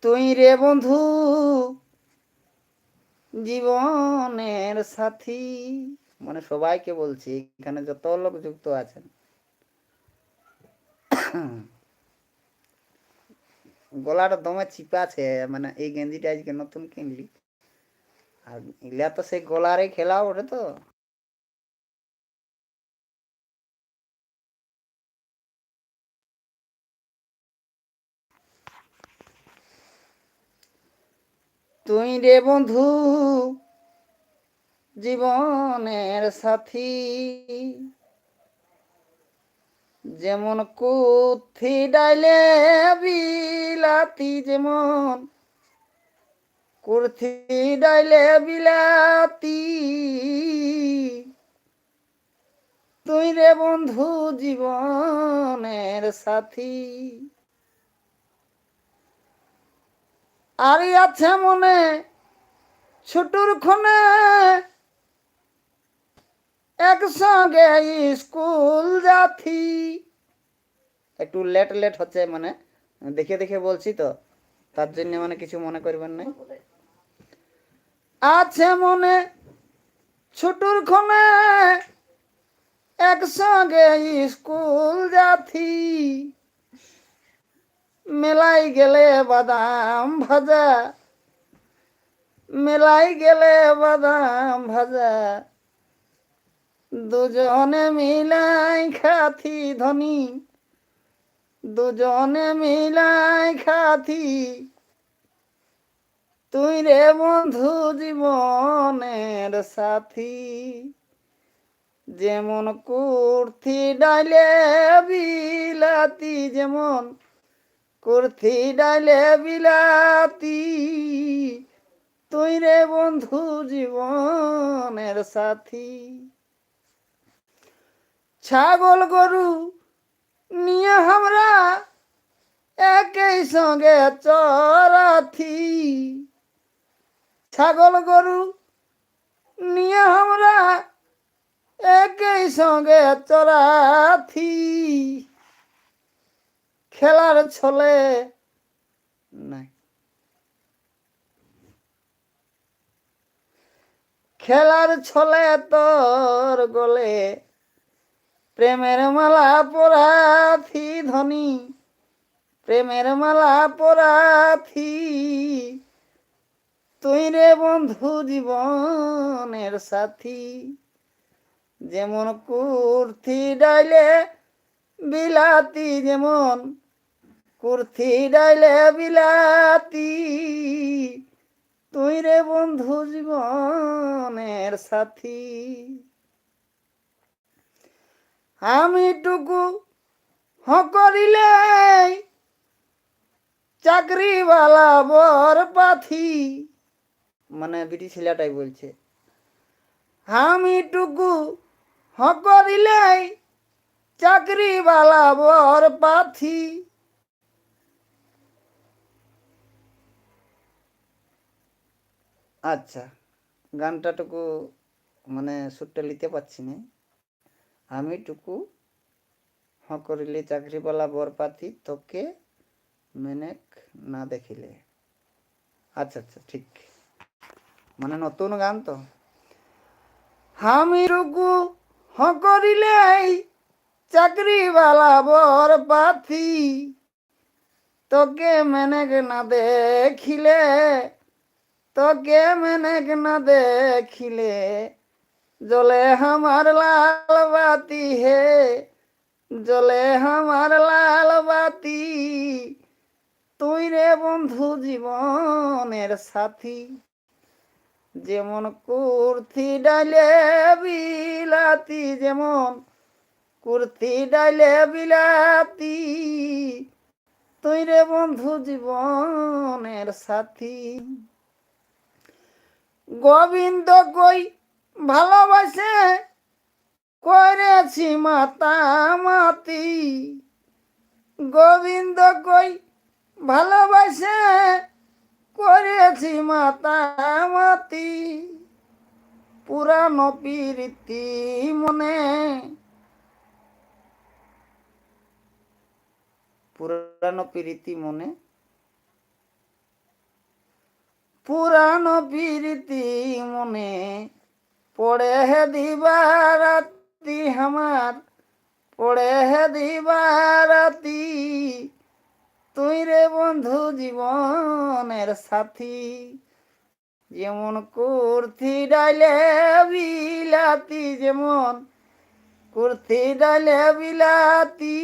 তুই রে বন্ধু জীবনের সাথী, মানে সবাইকে বলছি এখানে যত লোক যুক্ত আছেন। গলাটা দমে চিপা আছে, মানে এই গেঞ্জিটা আজকে নতুন কিনলি, আর ইলা তো সেই গলারে খেলা ওঠে তো। তুই রে বন্ধু জীবনের সাথী, যেমন কুথি ডাইলে বিলাতি, যেমন কুর্থি ডাইলে বিলাতি, তুই রে বন্ধু জীবনের সাথী। আরে আছে মনে ছোটর ক্ষণে একসঙ্গে স্কুল যাথি। একটু লেট লেট হচ্ছে, মানে দেখে দেখে বলছি তো, তার জন্য মানে কিছু মনে করবেন না। আছে মনে ছোটর ক্ষণে একসঙ্গে স্কুল যাথি, মেলাই গেলে বাদাম ভাজা, মেলাই গেলে বাদাম ভাজা, দুজনে মিলাই খাথি ধনী, দুজনে মিলাই খাথি। তুই রে বন্ধু জীবনের সাথী, যেমন কুর্থি ডাইলে বিলাতি, যেমন কুর্থি ডাইলে বিলাতি, তুই রে বন্ধু জীবনের সাথী। ছাগল গরু নিয়ে আমরা একই সঙ্গে চরাথি, ছাগল গরু নিয়ে আমরা একই সঙ্গে চরাথি, খেলার ছলে নাই, খেলার ছলে তোর গলে প্রেমের মালা পরাথি ধনী, প্রেমের মালা পরাথি, তুই রে বন্ধু জীবনের সাথী, যেমন কুর্থি ডাইলে বিলাতি, যেমন কুর্থি ডাইলে বিলাতি, তুই রে বন্ধু জীবনের সাথী। আমি টুকু হকরিলে চাকরিওয়ালা বর পাথি, মানে বিটি ছেলেটাই বলছে। আমি টুকু হকরিলে চাকরিওয়ালা বর পাথি, আচ্ছা গানটাটুকু মানে সুরটা নিতে পারছি না। আমি টুকু হকরিলে চাকরিওয়ালা বর পাথি, তোকে মেনেক না দেখিলে। আচ্ছা আচ্ছা ঠিক, মানে নতুন গান তো। আমি টুকু হকরিলে চাকরিওয়ালা বর পাথি, তোকে মেনেক না দেখিলে, তোকে মেনেক না দেখিলে জলে আমার লাল বাতি হে, জলে আমার লাল বাতি, তুই রে বন্ধু জীবনের সাথী, যেমন কুর্থি ডাইলে বিলাতি, যেমন কুর্থি ডাইলে বিলাতি, তুই রে বন্ধু জীবনের সাথী। গোবিন্দ কই ভালোবাসে করেছি মাতামাতি, গোবিন্দ কই ভালোবাসে করেছি মাতামাতি, পুরানো প্রীতি মনে, পুরানো প্রীতি মনে পুরানো প্রীতি মনে পড়ে হে দিবারাতি আমার, পড়ে হে দিবারাতি, তুই রে বন্ধু জীবনের সাথী। যেমন কুর্তি ডাইলে বিলাতি, যেমন কুর্তি ডাইলে বিলাতি,